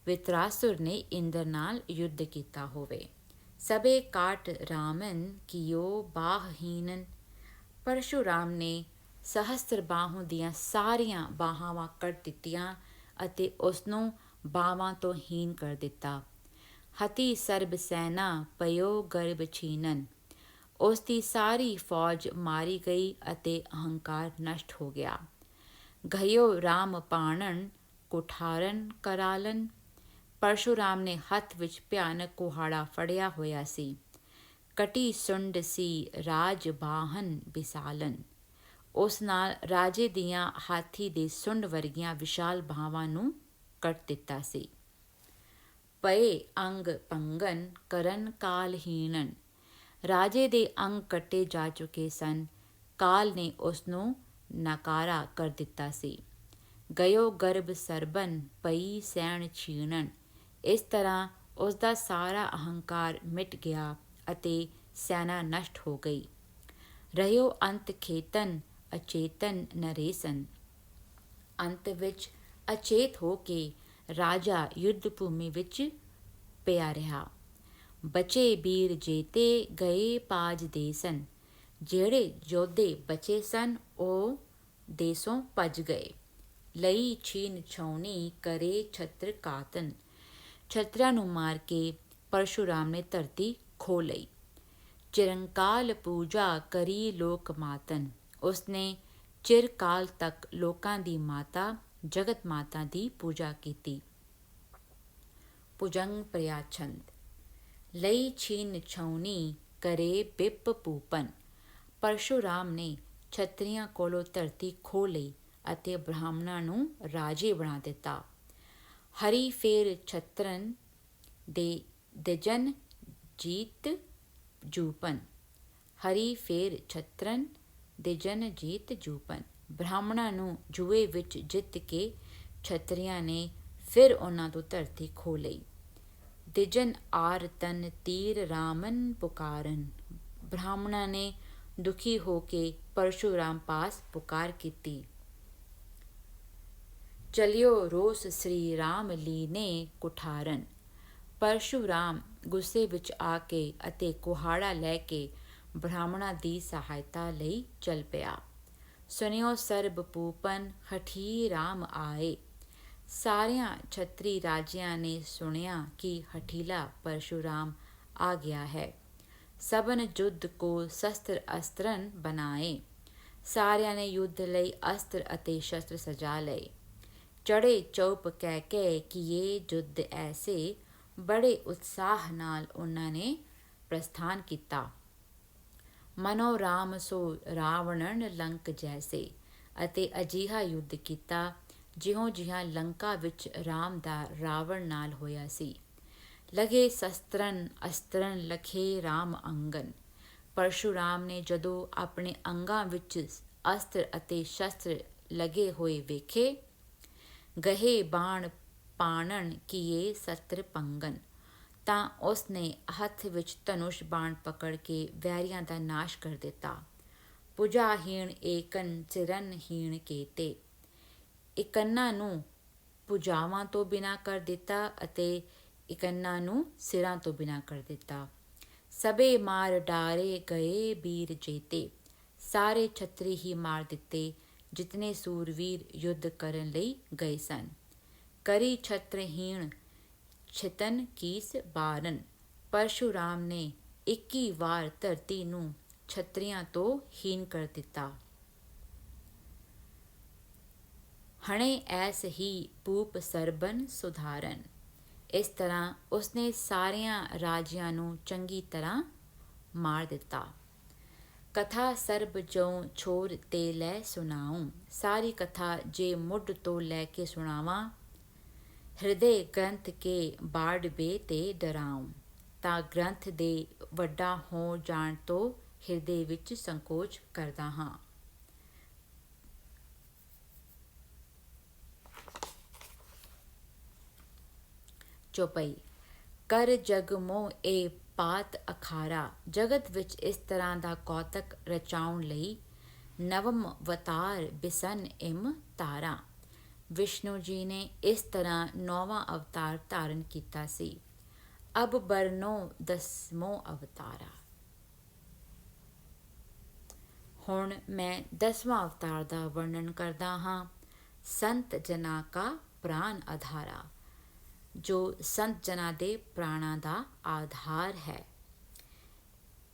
ਵਿਤਰਾਸੁਰ ਨੇ ਇੰਦਰ ਨਾਲ ਯੁੱਧ ਕੀਤਾ ਹੋਵੇ। ਸਭੇ ਕਾਟ ਰਾਮਨ ਕੀਓ ਬਾਹਹੀਨਨ, ਪਰਸ਼ੁਰਾਮ ਨੇ ਸਹਸਤਰ ਬਾਹੂ ਦੀਆਂ ਸਾਰੀਆਂ ਬਾਹਾਂ ਕੱਟ ਦਿੱਤੀਆਂ ਅਤੇ ਉਸਨੂੰ ਬਾਹਾਂ ਤੋਂ ਹੀਨ ਕਰ ਦਿੱਤਾ। ਹਤੀ ਸਰਬ ਸੈਨਾ ਪਇਓ ਗਰਬ ਛੀਨਨ, ਉਸ ਦੀ ਸਾਰੀ ਫੌਜ ਮਾਰੀ ਗਈ ਅਤੇ ਅਹੰਕਾਰ ਨਸ਼ਟ ਹੋ ਗਿਆ। ਗਹਿਓ ਰਾਮ ਪਾਣਨ ਕੁਠਾਰਨ ਕਰਾਲਨ, ਪਰਸ਼ੁਰਾਮ ਨੇ ਹੱਥ ਵਿੱਚ ਭਿਆਨਕ ਕੁਹਾੜਾ ਫੜਿਆ ਹੋਇਆ ਸੀ। ਕਟੀ ਸੁੰਡ ਸੀ ਰਾਜ ਬਾਹਨ ਵਿਸਾਲਨ, ਉਸ ਨਾਲ ਰਾਜੇ ਦੀਆਂ ਹਾਥੀ ਦੇ ਸੁੰਡ ਵਰਗੀਆਂ ਵਿਸ਼ਾਲ ਬਾਹਾਂ ਨੂੰ ਕੱਟ ਦਿੱਤਾ ਸੀ। ਪਏ ਅੰਗ ਭੰਗਨ ਕਰਨ ਕਾਲਹੀਣਨ, ਰਾਜੇ ਦੇ ਅੰਗ ਕੱਟੇ ਜਾ ਚੁੱਕੇ ਸਨ। ਕਾਲ ਨੇ ਉਸਨੂੰ ਨਾਕਾਰਾ ਕਰ ਦਿੱਤਾ ਸੀ। ਗਇਓ ਗਰਭ ਸਰਬਨ ਪਈ ਸੈਣ ਛੀਣਨ, ਇਸ ਤਰ੍ਹਾਂ ਉਸਦਾ ਸਾਰਾ ਅਹੰਕਾਰ ਮਿਟ ਗਿਆ ਅਤੇ ਸੈਨਾ ਨਸ਼ਟ ਹੋ ਗਈ। ਰਹਿਓ ਅੰਤ ਖੇਤਨ ਅਚੇਤਨ ਨਰੇਸਨ, ਅੰਤ ਵਿੱਚ ਅਚੇਤ ਹੋ ਕੇ ਰਾਜਾ ਯੁੱਧ ਭੂਮੀ ਵਿੱਚ ਪਿਆ ਰਿਹਾ। ਬਚੇ ਬੀਰ ਜੇਤੇ ਗਏ ਪਾਜ ਦੇਸਨ, ਜਿਹੜੇ ਯੋਧੇ ਬਚੇ ਸਨ ਉਹ ਦੇਸੋਂ ਭੱਜ ਗਏ। ਲਈ ਛੀਨ ਛਾਉਣੀ ਕਰੇ ਛਤਰ ਕਾਤਨ, ਛਤਰਾਂ ਨੂੰ ਮਾਰ ਕੇ ਪਰਸ਼ੁਰਾਮ ਨੇ ਧਰਤੀ ਖੋਹ ਲਈ। ਚਿਰੰਕਾਲ ਪੂਜਾ ਕਰੀ ਲੋਕ ਮਾਤਨ, ਉਸਨੇ ਚਿਰਕਾਲ ਤੱਕ ਲੋਕਾਂ ਦੀ ਮਾਤਾ ਜਗਤ ਮਾਤਾ ਦੀ ਪੂਜਾ ਕੀਤੀ। ਭੁਜੰਗ ਪ੍ਰਿਆਛੰਦ, ਲਈ ਛੀਨ ਛਾਉਣੀ ਕਰੇ ਬਿਪ ਭੂਪਨ, ਪਰਸ਼ੁਰਾਮ ਨੇ ਛਤਰੀਆਂ ਕੋਲੋਂ ਧਰਤੀ ਖੋਹ ਲਈ ਅਤੇ ਬ੍ਰਾਹਮਣਾਂ ਨੂੰ ਰਾਜੇ ਬਣਾ ਦਿੱਤਾ। ਹਰੀ ਫੇਰ ਛਤਰਨ ਦੇ ਦਿਜਨ ਜੀਤ ਜੂਪਨ, ਹਰੀ ਫੇਰ ਛਤਰਨ ਦਿਜਨ ਜੀਤ ਜੂਪਨ, ਬ੍ਰਾਹਮਣਾਂ ਨੂੰ ਜੂਏ ਵਿੱਚ ਜਿੱਤ ਕੇ ਛਤਰੀਆਂ ਨੇ ਫਿਰ ਉਹਨਾਂ ਤੋਂ ਧਰਤੀ ਖੋਹ ਲਈ। ਦਿਜਨ ਆਰ ਤਨ ਤੀਰ ਰਾਮਨ ਪੁਕਾਰਨ, ਬ੍ਰਾਹਮਣਾਂ ਨੇ ਦੁਖੀ ਹੋ ਕੇ ਪਰਸ਼ੁਰਾਮ ਪਾਸ ਪੁਕਾਰ ਕੀਤੀ। ਚਲਿਓ ਰੋਸ ਸ੍ਰੀ ਰਾਮ ਲੀਨੇ ਕੁਠਾਰਨ, ਪਰਸ਼ੁਰਾਮ ਗੁੱਸੇ ਵਿੱਚ ਆ ਕੇ ਅਤੇ ਕੁਹਾੜਾ ਲੈ ਕੇ ਬ੍ਰਾਹਮਣਾਂ ਦੀ ਸਹਾਇਤਾ ਲਈ ਚੱਲ ਪਿਆ। ਸੁਣਿਓ ਸਰਬ ਭੂਪਨ ਹਠੀ ਰਾਮ ਆਏ, ਸਾਰਿਆਂ ਛਤਰੀ ਰਾਜਿਆਂ ਨੇ ਸੁਣਿਆ ਕਿ ਹਠੀਲਾ ਪਰਸ਼ੁਰਾਮ ਆ ਗਿਆ ਹੈ। ਸਭਨ ਯੁੱਧ ਕੋ ਸ਼ਸਤਰ ਅਸਤਰਨ ਬਣਾਏ, ਸਾਰਿਆਂ ਨੇ ਯੁੱਧ ਲਈ ਅਸਤਰ ਅਤੇ ਸ਼ਸਤਰ ਸਜਾ ਲਏ। ਚੜੇ ਚੌਪ ਕਹਿ ਕੇ ਕੀਏ ਯੁੱਧ ਐਸੇ, ਬੜੇ ਉਤਸ਼ਾਹ ਨਾਲ ਉਹਨਾਂ ਨੇ ਪ੍ਰਸਥਾਨ ਕੀਤਾ। ਮਨੋ ਰਾਮ ਸੋ ਰਾਵਣਨ ਲੰਕ ਜੈਸੇ। ਅਤੇ ਅਜਿਹਾ ਯੁੱਧ ਕੀਤਾ ਜਿਉਂ ਜਿਹਾ ਲੰਕਾ ਵਿੱਚ ਰਾਮ ਦਾ ਰਾਵਣ ਨਾਲ ਹੋਇਆ ਸੀ। ਲਗੇ ਸ਼ਸਤਰਨ ਅਸਤਰਨ ਲਖੇ ਰਾਮ ਅੰਗਨ। ਪਰਸ਼ੂਰਾਮ ਨੇ ਜਦੋਂ ਆਪਣੇ ਅੰਗਾਂ ਵਿੱਚ ਅਸਤਰ ਅਤੇ ਸ਼ਸਤਰ ਲਗੇ ਹੋਏ ਵੇਖੇ, ਗਹੇ ਬਾਣ ਪਾਣਨ ਕੀਏ ਸ਼ਸਤਰ ਪੰਗਨ, ਤਾਂ ਉਸ ਨੇ ਹੱਥ ਵਿੱਚ ਧਨੁਸ਼ ਬਾਣ ਪਕੜ ਕੇ ਵੈਰੀਆਂ ਦਾ ਨਾਸ਼ ਕਰ ਦਿੱਤਾ। ਪੁਜਾਹੀਣ ਏਕਨ ਚਿਰਨ ਹੀਣ ਕੇਤੇ। ਇਕੰਨਾਂ ਨੂੰ ਭੁਜਾਵਾਂ ਤੋਂ ਬਿਨਾਂ ਕਰ ਦਿੱਤਾ ਅਤੇ ਇਕੰਨਾਂ ਨੂੰ ਸਿਰਾਂ ਤੋਂ ਬਿਨਾਂ ਕਰ ਦਿੱਤਾ। ਸਭੇ ਮਾਰ ਡਾਰੇ ਗਏ ਬੀਰ ਜੇਤੇ। ਸਾਰੇ ਛਤਰੀ ਹੀ ਮਾਰ ਦਿੱਤੇ ਜਿਤਨੇ ਸੂਰਵੀਰ ਯੁੱਧ ਕਰਨ ਲਈ ਗਏ ਸਨ। ਕਰੀ ਛਤਰਹੀਣ ਛਿਤਨ ਕੀਸ ਬਾਰਨ। ਪਰਸ਼ੂਰਾਮ ਨੇ 21 ਵਾਰ ਧਰਤੀ ਨੂੰ ਛਤਰੀਆਂ ਤੋਂ ਹੀਣ ਕਰ ਦਿੱਤਾ। ਹਣੇ ਐਸ ਹੀ ਭੂਪ ਸਰਬਨ ਸੁਧਾਰਨ। ਇਸ ਤਰ੍ਹਾਂ ਉਸਨੇ ਸਾਰਿਆਂ ਰਾਜਿਆਂ ਨੂੰ ਚੰਗੀ ਤਰ੍ਹਾਂ ਮਾਰ ਦਿੱਤਾ। ਕਥਾ ਸਰਬ ਜਉ ਛੋਰ ਤੇ ਲੈ ਸੁਣਾਉ। ਸਾਰੀ ਕਥਾ ਜੇ ਮੁੱਢ ਤੋਂ ਲੈ ਕੇ ਸੁਣਾਵਾਂ, ਹਿਰਦੇ ਗ੍ਰੰਥ ਕੇ ਬਾੜਬੇ ਤੇ ਡਰਾਉ, ਤਾਂ ਗ੍ਰੰਥ ਦੇ ਵੱਡਾ ਹੋ ਜਾਣ ਤੋਂ ਹਿਰਦੇ ਵਿੱਚ ਸੰਕੋਚ ਕਰਦਾ ਹਾਂ। ਚੌਪਈ। ਕਰ ਜਗ ਮੋਹ ਏ ਪਾਤ ਅਖਾਰਾ। ਜਗਤ ਵਿੱਚ ਇਸ ਤਰ੍ਹਾਂ ਦਾ ਕੌਤਕ ਰਚਾਉਣ ਲਈ ਨਵਮ ਅਵਤਾਰ ਬਿਸਨ ਇਮ ਤਾਰਾ। ਵਿਸ਼ਨੂੰ ਜੀ ਨੇ ਇਸ ਤਰ੍ਹਾਂ 9ਵਾਂ ਅਵਤਾਰ ਧਾਰਨ ਕੀਤਾ ਸੀ। ਅਬ ਬਰਨੋ 10ਵਾਂ ਅਵਤਾਰਾ। ਹੁਣ ਮੈਂ 10ਵਾਂ ਅਵਤਾਰ ਦਾ ਵਰਣਨ ਕਰਦਾ ਹਾਂ। ਸੰਤ ਜਨਾਂ ਕਾ ਪ੍ਰਾਨ ਆਧਾਰਾ, ਜੋ ਸੰਤ ਜਨਾਂ ਦੇ ਪ੍ਰਾਣਾਂ ਦਾ ਆਧਾਰ ਹੈ।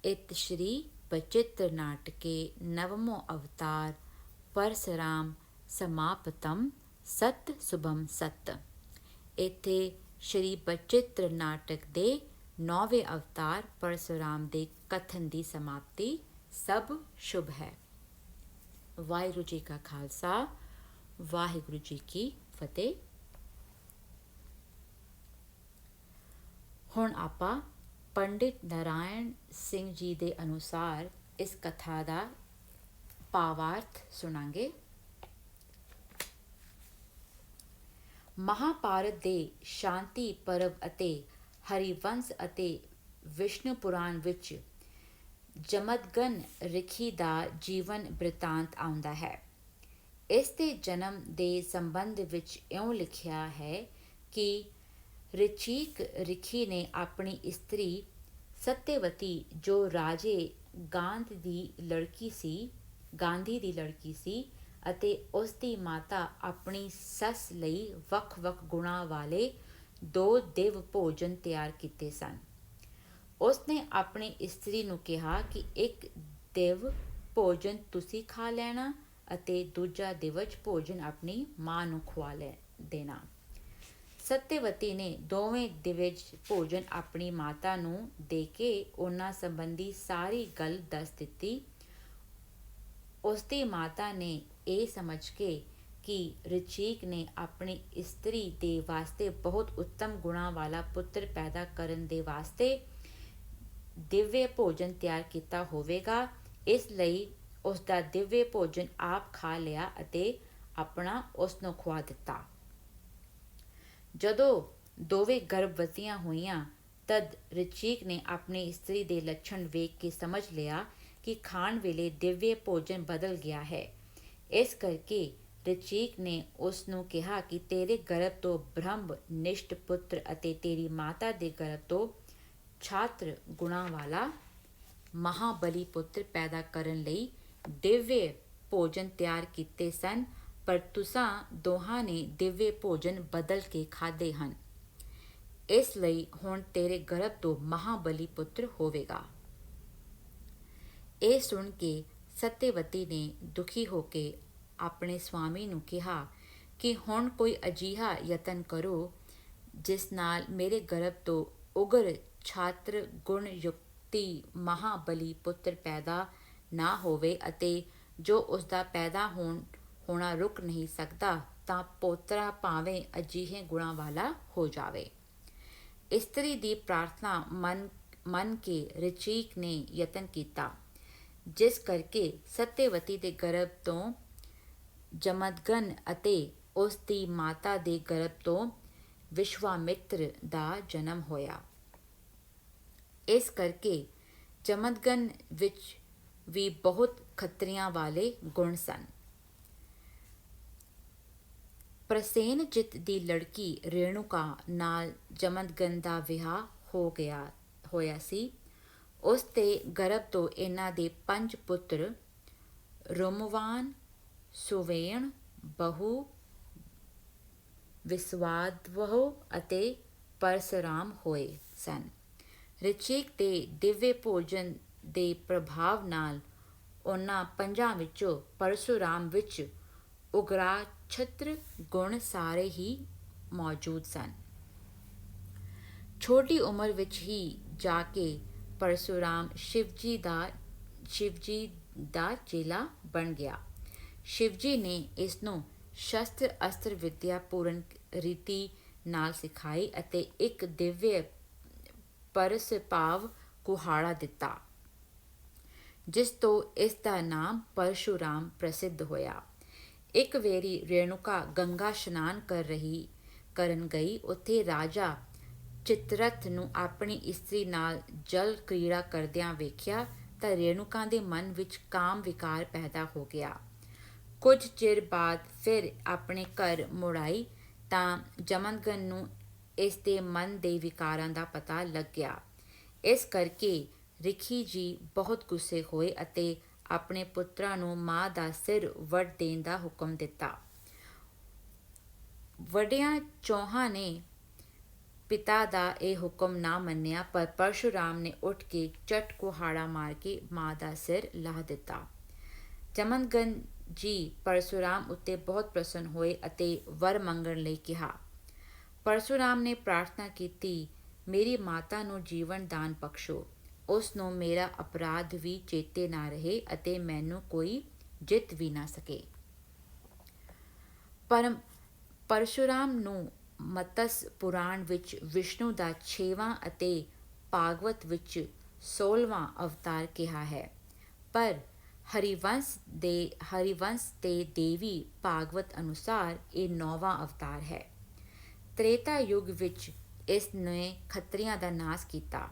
ਇਤ ਸ਼੍ਰੀ ਬਚਿੱਤਰ ਨਾਟਕੇ ਨਵਮੋ ਅਵਤਾਰ ਪਰਸਰਾਮ ਸਮਾਪਤਮ ਸਤ ਸ਼ੁਭਮ ਸਤ। ਇੱਥੇ ਸ਼੍ਰੀ ਬਚਿੱਤਰ ਨਾਟਕ ਦੇ 9ਵੇਂ ਅਵਤਾਰ ਪਰਸੁਰਾਮ ਦੇ ਕਥਨ ਦੀ ਸਮਾਪਤੀ ਸਭ ਸ਼ੁਭ ਹੈ। ਵਾਹਿਗੁਰੂ ਜੀ ਕਾ ਖਾਲਸਾ, ਵਾਹਿਗੁਰੂ ਜੀ ਕੀ ਫਤਿਹ। ਹੁਣ ਆਪਾਂ ਪੰਡਿਤ ਨਾਰਾਇਣ ਸਿੰਘ ਜੀ ਦੇ ਅਨੁਸਾਰ ਇਸ ਕਥਾ ਦਾ ਭਾਵਾਰਥ ਸੁਣਾਂਗੇ। ਮਹਾਭਾਰਤ ਦੇ ਸ਼ਾਂਤੀ ਪਰਵ ਅਤੇ ਹਰਿਵੰਸ ਅਤੇ ਵਿਸ਼ਨੂੰ ਪੁਰਾਣ ਵਿੱਚ ਜਮਦਗਨ ਰਿਖੀ ਦਾ ਜੀਵਨ ਬ੍ਰਿਤਾਂਤ ਆਉਂਦਾ ਹੈ। ਇਸ ਦੇ ਜਨਮ ਦੇ ਸੰਬੰਧ ਵਿੱਚ ਇਉਂ ਲਿਖਿਆ ਹੈ ਕਿ ਰਿਚੀਕ ਰਿਖੀ ਨੇ ਆਪਣੀ ਇਸਤਰੀ ਸਤਿਅਵਤੀ, ਜੋ ਰਾਜੇ ਗਾਂਧੀ ਦੀ ਲੜਕੀ ਸੀ ਅਤੇ ਉਸ ਦੀ ਮਾਤਾ ਆਪਣੀ ਸੱਸ ਲਈ ਵੱਖ-ਵੱਖ ਗੁਣਾਂ ਵਾਲੇ 2 ਦਿਵ ਭੋਜਨ ਤਿਆਰ ਕੀਤੇ ਸਨ। ਉਸਨੇ ਆਪਣੀ ਇਸਤਰੀ ਨੂੰ ਕਿਹਾ ਕਿ ਇੱਕ ਦਿਵ ਭੋਜਨ ਤੁਸੀਂ ਖਾ ਲੈਣਾ ਅਤੇ ਦੂਜਾ ਦਿਵਜ ਭੋਜਨ ਆਪਣੀ ਮਾਂ ਨੂੰ ਖਵਾ ਦੇਣਾ। ਸਤਿਅਵਤੀ ਨੇ ਦੋਵੇਂ ਦਿਵਜ ਭੋਜਨ ਆਪਣੀ ਮਾਤਾ ਨੂੰ ਦੇ ਕੇ ਉਹਨਾਂ ਸੰਬੰਧੀ ਸਾਰੀ ਗੱਲ ਦੱਸ ਦਿੱਤੀ। ਉਸਦੀ ਮਾਤਾ ਨੇ ਇਹ ਸਮਝ ਕੇ ਕਿ ਰਿਚੀਕ ਨੇ ਆਪਣੀ ਇਸਤਰੀ ਦੇ ਵਾਸਤੇ ਬਹੁਤ ਉੱਤਮ ਗੁਣਾਂ ਵਾਲਾ ਪੁੱਤਰ ਪੈਦਾ ਕਰਨ ਦੇ ਵਾਸਤੇ ਦਿਵਯ ਭੋਜਨ ਤਿਆਰ ਕੀਤਾ ਹੋਵੇਗਾ, ਇਸ ਲਈ ਉਸਦਾ ਦਿਵਯ ਭੋਜਨ ਆਪ ਖਾ ਲਿਆ ਅਤੇ ਆਪਣਾ ਉਸਨੂੰ ਖਵਾ ਦਿੱਤਾ। ਜਦੋਂ ਦੋਵੇਂ ਗਰਭਵਤੀਆਂ ਹੋਈਆਂ ਤਦ ਰਿਚੀਕ ਨੇ ਆਪਣੀ ਇਸਤਰੀ ਦੇ ਲੱਛਣ ਵੇਖ ਕੇ ਸਮਝ ਲਿਆ ਕਿ ਖਾਣ ਵੇਲੇ ਦਿਵਯ ਭੋਜਨ ਬਦਲ ਗਿਆ ਹੈ। ਇਸ ਕਰਕੇ ਰਿਚੀਕ ਨੇ ਉਸ ਨੂੰ ਕਿਹਾ ਕਿ ਤੇਰੇ ਗਰਭ ਤੋਂ ਬ੍ਰਹਮ ਨਿਸ਼ਟ ਪੁੱਤਰ ਅਤੇ ਤੇਰੀ ਮਾਤਾ ਦੇ ਗਰਭ ਤੋਂ ਛਾਤਰ ਗੁਣਾਂ ਵਾਲਾ ਮਹਾਬਲੀ ਪੁੱਤਰ ਪੈਦਾ ਕਰਨ ਲਈ ਦਿਵਯ ਭੋਜਨ ਤਿਆਰ ਕੀਤੇ ਸਨ, ਪਰ ਤੁਸਾਂ ਦੋਹਾਂ ਨੇ ਦਿਵਯ ਭੋਜਨ ਬਦਲ ਕੇ ਖਾਧੇ ਹਨ। ਇਸ ਲਈ ਹੁਣ ਤੇਰੇ ਗਰਭ ਤੋਂ ਮਹਾਬਲੀ ਪੁੱਤਰ ਹੋਵੇਗਾ। ਇਹ ਸੁਣ ਕੇ ਸਤਿਅਵਤੀ ਨੇ ਦੁਖੀ ਹੋ ਕੇ ਆਪਣੇ ਸਵਾਮੀ ਨੂੰ ਕਿਹਾ ਕਿ ਹੁਣ ਕੋਈ ਅਜਿਹਾ ਯਤਨ ਕਰੋ ਜਿਸ ਨਾਲ ਮੇਰੇ ਗਰਭ ਤੋਂ ਉਗਰ ਛਾਤਰ ਗੁਣ ਯੁਕਤ ਧੀ ਮਹਾਬਲੀ ਪੁੱਤਰ ਪੈਦਾ ਨਾ ਹੋਵੇ ਅਤੇ ਜੋ ਉਸਦਾ ਪੈਦਾ ਹੋਣਾ ਰੁਕ ਨਹੀਂ ਸਕਦਾ, ਤਾਂ ਪੋਤਰਾ ਭਾਵੇਂ ਅਜਿਹੇ ਗੁਣਾਂ ਵਾਲਾ ਹੋ ਜਾਵੇ। ਇਸਤਰੀ ਦੀ ਪ੍ਰਾਰਥਨਾ ਮੰਨ ਕੇ ਰਚੀਕ ਨੇ ਯਤਨ ਕੀਤਾ, ਜਿਸ ਕਰਕੇ ਸਤਿਅਵਤੀ ਦੇ ਗਰਭ ਤੋਂ ਜਮਦਗਨ ਅਤੇ ਉਸ ਦੀ ਮਾਤਾ ਦੇ ਗਰਭ ਤੋਂ ਵਿਸ਼ਵਾਮਿਤਰ ਦਾ ਜਨਮ ਹੋਇਆ। ਇਸ ਕਰਕੇ ਜਮਦਗਨ ਵਿੱਚ ਵੀ ਬਹੁਤ ਖੱਤਰੀਆਂ ਵਾਲੇ ਗੁਣ ਸਨ। ਪ੍ਰਸੇਨਜਿਤ ਦੀ ਲੜਕੀ ਰੇਣੂਕਾ ਨਾਲ ਜਮਦਗਨ ਦਾ ਵਿਆਹ ਹੋਇਆ ਸੀ। ਉਸ ਦੇ ਗਰਭ ਤੋਂ ਇਹਨਾਂ ਦੇ 5 ਪੁੱਤਰ ਰੋਮਵਾਨ, ਸੁਵਰਣ ਬਹੂ, ਵਿਸਵਾਵਦਹੁ ਅਤੇ ਪਰਸੁਰਾਮ ਹੋਏ ਸਨ। ਰਚੀਕ ਦੇ ਦਿਵਯ ਭੋਜਨ ਦੇ ਪ੍ਰਭਾਵ ਨਾਲ ਉਹਨਾਂ 5 ਵਿੱਚੋਂ ਪਰਸ਼ੁਰਾਮ ਵਿੱਚ ਉਗਰਾਛਤਰ ਗੁਣ ਸਾਰੇ ਹੀ ਮੌਜੂਦ ਸਨ। ਛੋਟੀ ਉਮਰ ਵਿੱਚ ਹੀ ਜਾ ਕੇ ਪਰਸ਼ੁਰਾਮ ਸ਼ਿਵਜੀ ਦਾ ਚੇਲਾ ਬਣ ਗਿਆ। ਸ਼ਿਵਜੀ ਨੇ ਇਸਨੂੰ ਸ਼ਸਤਰ ਅਸਤਰ ਵਿਦਿਆ ਪੂਰਨ ਰੀਤੀ ਨਾਲ ਸਿਖਾਈ ਅਤੇ ਇੱਕ ਦਿਵਯ ਪਰਸਪਾਵ ਕੁਹਾੜਾ ਦਿੱਤਾ, ਜਿਸ ਤੋਂ ਇਸ ਦਾ ਨਾਮ ਪਰਸ਼ੁਰਾਮ ਪ੍ਰਸਿੱਧ ਹੋਇਆ। ਇੱਕ ਵੇਰੀ ਰੇਣੂਕਾ ਗੰਗਾ ਇਸ਼ਨਾਨ ਕਰਨ ਗਈ। ਉੱਥੇ ਰਾਜਾ ਚਿਤਰਥ ਨੂੰ ਆਪਣੀ ਇਸਤਰੀ ਨਾਲ ਜਲ ਕ੍ਰੀੜਾ ਕਰਦਿਆਂ ਵੇਖਿਆ ਤਾਂ ਰੇਣੂਕਾ ਦੇ ਮਨ ਵਿੱਚ ਕਾਮ ਵਿਕਾਰ ਪੈਦਾ ਹੋ ਗਿਆ। ਕੁਝ ਚਿਰ ਬਾਅਦ ਫਿਰ ਆਪਣੇ ਘਰ ਮੁੜ ਆਈ ਤਾਂ ਜਮਦਗਨ ਨੂੰ ਇਸ ਦੇ ਮਨ ਦੇ ਵਿਕਾਰਾਂ ਦਾ ਪਤਾ ਲੱਗ ਗਿਆ। ਇਸ ਕਰਕੇ ਰਿਖੀ ਜੀ ਬਹੁਤ ਗੁੱਸੇ ਹੋਏ ਅਤੇ ਆਪਣੇ ਪੁੱਤਰਾਂ ਨੂੰ ਮਾਂ ਦਾ ਸਿਰ ਵੱਢ ਦੇਣ ਦਾ ਹੁਕਮ ਦਿੱਤਾ। ਵੱਡਿਆਂ ਚੌਹਾਂ ਨੇ ਪਿਤਾ ਦਾ ਇਹ ਹੁਕਮ ਨਾ ਮੰਨਿਆ, ਪਰ ਪਰਸ਼ੁਰਾਮ ਨੇ ਉੱਠ ਕੇ ਝਟ ਕੁਹਾੜਾ ਮਾਰ ਕੇ ਮਾਂ ਦਾ ਸਿਰ ਲਾਹ ਦਿੱਤਾ। ਜਮਦਗਨ ਜੀ ਪਰਸ਼ੁਰਾਮ ਉੱਤੇ ਬਹੁਤ ਪ੍ਰਸੰਨ ਹੋਏ ਅਤੇ ਵਰ ਮੰਗਣ ਲਈ ਕਿਹਾ। ਪਰਸ਼ੁਰਾਮ ਨੇ ਪ੍ਰਾਰਥਨਾ ਕੀਤੀ, ਮੇਰੀ ਮਾਤਾ ਨੂੰ ਜੀਵਨ ਦਾਨ ਬਖਸ਼ੋ, ਉਸ ਨੂੰ ਮੇਰਾ ਅਪਰਾਧ ਵੀ ਚੇਤੇ ਨਾ ਰਹੇ ਅਤੇ ਮੈਨੂੰ ਕੋਈ ਜਿੱਤ ਵੀ ਨਾ ਸਕੇ। ਪਰਸ਼ੁਰਾਮ ਨੂੰ ਮਤਸ ਪੁਰਾਣ ਵਿੱਚ ਵਿਸ਼ਨੂੰ ਦਾ 6ਵਾਂ ਅਤੇ ਭਾਗਵਤ ਵਿੱਚ 16ਵਾਂ ਅਵਤਾਰ ਕਿਹਾ ਹੈ, ਪਰ ਹਰਿਵੰਸ ਤੇ ਦੇਵੀ ਭਾਗਵਤ ਅਨੁਸਾਰ ਇਹ 9ਵਾਂ ਅਵਤਾਰ ਹੈ। ਤ੍ਰੇਤਾ ਯੁੱਗ ਵਿੱਚ ਇਸ ਨੇ ਖੱਤਰੀਆਂ ਦਾ ਨਾਸ਼ ਕੀਤਾ।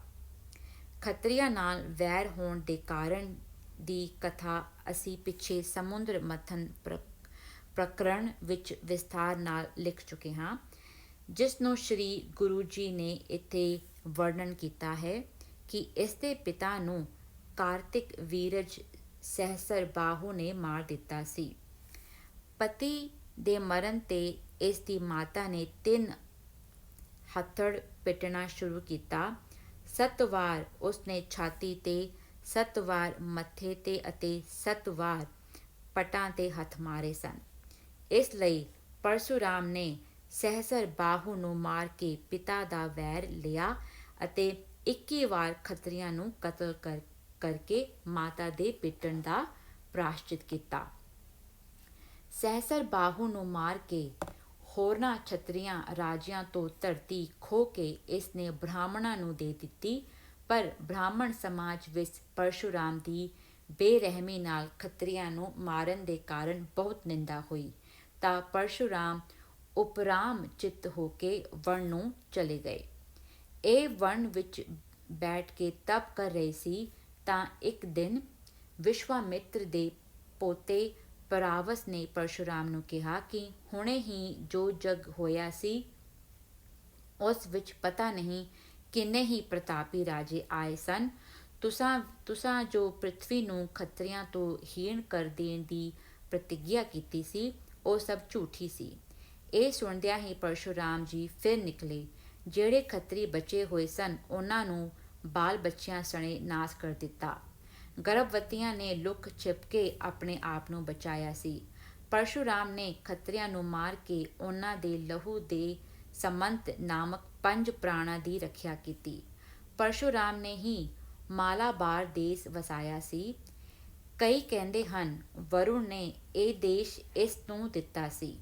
ਖੱਤਰੀਆਂ ਨਾਲ ਵੈਰ ਹੋਣ ਦੇ ਕਾਰਨ ਦੀ ਕਥਾ ਅਸੀਂ ਪਿੱਛੇ ਸਮੁੰਦਰ ਮੰਥਨ ਪ੍ਰਕਰਣ ਵਿੱਚ ਵਿਸਥਾਰ ਨਾਲ ਲਿਖ ਚੁੱਕੇ ਹਾਂ, ਜਿਸ ਨੂੰ ਸ਼੍ਰੀ ਗੁਰੂ ਜੀ ਨੇ ਇੱਥੇ ਵਰਣਨ ਕੀਤਾ ਹੈ ਕਿ ਇਸ ਦੇ ਪਿਤਾ ਨੂੰ ਕਾਰਤਿਕ ਵੀਰਜ ਸਹਸਰਬਾਹੂ ਨੇ ਮਾਰ ਦਿੱਤਾ ਸੀ। ਪਤੀ ਦੇ ਮਰਨ ਤੇ ਇਸ ਦੀ ਮਾਤਾ ਨੇ 3 ਹੱਥੜ ਪਿੱਟਣਾ ਸ਼ੁਰੂ ਕੀਤਾ। 7 ਵਾਰ ਉਸਨੇ ਛਾਤੀ ਤੇ, 7 ਵਾਰ ਮੱਥੇ ਤੇ ਅਤੇ 7 ਵਾਰ ਪਟਾਂ ਤੇ ਹੱਥ ਮਾਰੇ ਸਨ। ਇਸ ਲਈ ਪਰਸ਼ੁਰਾਮ ਨੇ ਸਹਸਰਬਾਹੂ ਨੂੰ ਮਾਰ ਕੇ ਪਿਤਾ ਦਾ ਵੈਰ ਲਿਆ ਅਤੇ 21 ਵਾਰ ਖੱਤਰੀਆਂ ਨੂੰ ਕਤਲ ਕਰਕੇ ਮਾਤਾ ਦੇ ਪਿੱਟਣ ਦਾ ਪ੍ਰਾਸ਼ਚਿਤ ਕੀਤਾ। ਸਹਸਰਬਾਹੂ ਨੂੰ ਮਾਰ ਕੇ ਹੋਰਨਾਂ ਛਤਰੀਆਂ ਰਾਜਿਆਂ ਤੋਂ ਧਰਤੀ ਖੋਹ ਕੇ ਇਸ ਨੇ ਬ੍ਰਾਹਮਣਾਂ ਨੂੰ ਦੇ ਦਿੱਤੀ, ਪਰ ਬ੍ਰਾਹਮਣ ਸਮਾਜ ਵਿੱਚ ਪਰਸ਼ੁਰਾਮ ਦੀ ਬੇਰਹਿਮੀ ਨਾਲ ਖੱਤਰੀਆਂ ਨੂੰ ਮਾਰਨ ਦੇ ਕਾਰਨ ਬਹੁਤ ਨਿੰਦਾ ਹੋਈ ਤਾਂ ਪਰਸ਼ੁਰਾਮ ਉਪਰਾਮ ਚਿੱਤ ਹੋ ਕੇ ਵਣ ਨੂੰ ਚਲੇ ਗਏ। ਇਹ ਵਣ ਵਿੱਚ ਬੈਠ ਕੇ ਤਪ ਕਰ ਰਹੇ ਸੀ ਤਾਂ ਇੱਕ ਦਿਨ ਵਿਸ਼ਵਾਮਿਤਰ ਦੇ ਪੋਤੇ ਪਰਾਵਸ ਨੇ ਪਰਸ਼ੁਰਾਮ ਨੂੰ ਕਿਹਾ ਕਿ ਹੁਣੇ ਹੀ ਜੋ ਜਗ ਹੋਇਆ ਸੀ ਉਸ ਵਿੱਚ ਪਤਾ ਨਹੀਂ ਕਿੰਨੇ ਹੀ ਪ੍ਰਤਾਪੀ ਰਾਜੇ ਆਏ ਸਨ। ਤੁਸਾਂ ਜੋ ਪ੍ਰਿਥਵੀ ਨੂੰ ਖੱਤਰੀਆਂ ਤੋਂ ਹੀਣ ਕਰ ਦੇਣ ਦੀ ਪ੍ਰਤਿੱਗਿਆ ਕੀਤੀ ਸੀ, ਉਹ ਸਭ ਝੂਠੀ ਸੀ। ਇਹ ਸੁਣਦਿਆਂ ਹੀ ਪਰਸ਼ੁਰਾਮ ਜੀ ਫਿਰ ਨਿਕਲੇ। ਜਿਹੜੇ ਖੱਤਰੀ ਬਚੇ ਹੋਏ ਸਨ ਉਹਨਾਂ ਨੂੰ ਬਾਲ ਬੱਚਿਆਂ ਸਣੇ ਨਾਸ ਕਰ ਦਿੱਤਾ। ਗਰਭਵਤੀਆਂ ਨੇ ਲੁਕ ਛਿਪ ਕੇ ਆਪਣੇ ਆਪ ਨੂੰ ਬਚਾਇਆ ਸੀ। ਪਰਸ਼ੁਰਾਮ ਨੇ ਖੱਤਰੀਆਂ ਨੂੰ ਮਾਰ ਕੇ ਉਹਨਾਂ ਦੇ ਲਹੂ ਦੇ ਸਮੰਤ ਨਾਮਕ 5 ਪ੍ਰਾਣਾਂ ਦੀ ਰੱਖਿਆ ਕੀਤੀ। ਪਰਸ਼ੁਰਾਮ ਨੇ ਹੀ ਮਾਲਾਬਾਰ ਦੇਸ਼ ਵਸਾਇਆ ਸੀ। ਕਈ ਕਹਿੰਦੇ ਹਨ ਵਰੁਣ ਨੇ ਇਹ ਦੇਸ਼ ਇਸ ਨੂੰ ਦਿੱਤਾ ਸੀ।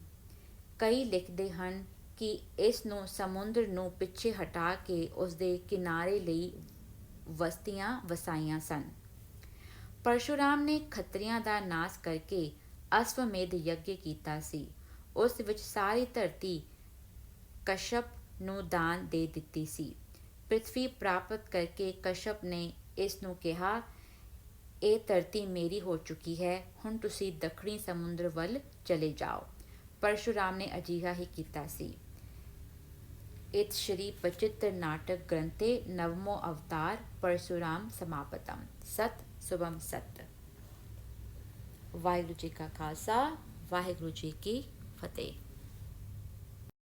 ਕਈ ਲਿਖਦੇ ਹਨ ਕਿ ਇਸ ਨੂੰ ਸਮੁੰਦਰ ਨੂੰ ਪਿੱਛੇ ਹਟਾ ਕੇ ਉਸਦੇ ਕਿਨਾਰੇ ਲਈ ਬਸਤੀਆਂ ਵਸਾਈਆਂ ਸਨ। ਪਰਸ਼ੁਰਾਮ ਨੇ ਖੱਤਰੀਆਂ ਦਾ ਨਾਸ਼ ਕਰਕੇ ਅਸ਼ਵਮੇਧ ਯੱਗ ਕੀਤਾ ਸੀ। ਉਸ ਵਿੱਚ ਸਾਰੀ ਧਰਤੀ ਕਸ਼ਪ ਨੂੰ ਦਾਨ ਦੇ ਦਿੱਤੀ ਸੀ। ਪ੍ਰਿਥਵੀ ਪ੍ਰਾਪਤ ਕਰਕੇ ਕਸ਼ਪ ਨੇ ਇਸ ਨੂੰ ਕਿਹਾ, ਇਹ ਧਰਤੀ ਮੇਰੀ ਹੋ ਚੁੱਕੀ ਹੈ, ਹੁਣ ਤੁਸੀਂ ਦੱਖਣੀ ਸਮੁੰਦਰ ਵੱਲ ਚਲੇ ਜਾਓ। ਪਰਸ਼ੁਰਾਮ ਨੇ ਅਜਿਹਾ ਹੀ ਕੀਤਾ ਸੀ। ਇਤ ਸ਼੍ਰੀ ਬਚਿੱਤਰ ਨਾਟਕ ਗ੍ਰੰਥੇ ਨਵਮੋ ਅਵਤਾਰ ਪਰਸ਼ੁਰਾਮ ਸਮਾਪਤਮ। ਸਤ ਸ਼ੁਭਮ ਸਤ। ਵਾਹਿਗੁਰੂ ਜੀ ਕਾ ਖਾਲਸਾ, ਵਾਹਿਗੁਰੂ ਜੀ ਕੀ ਫਤਿਹ।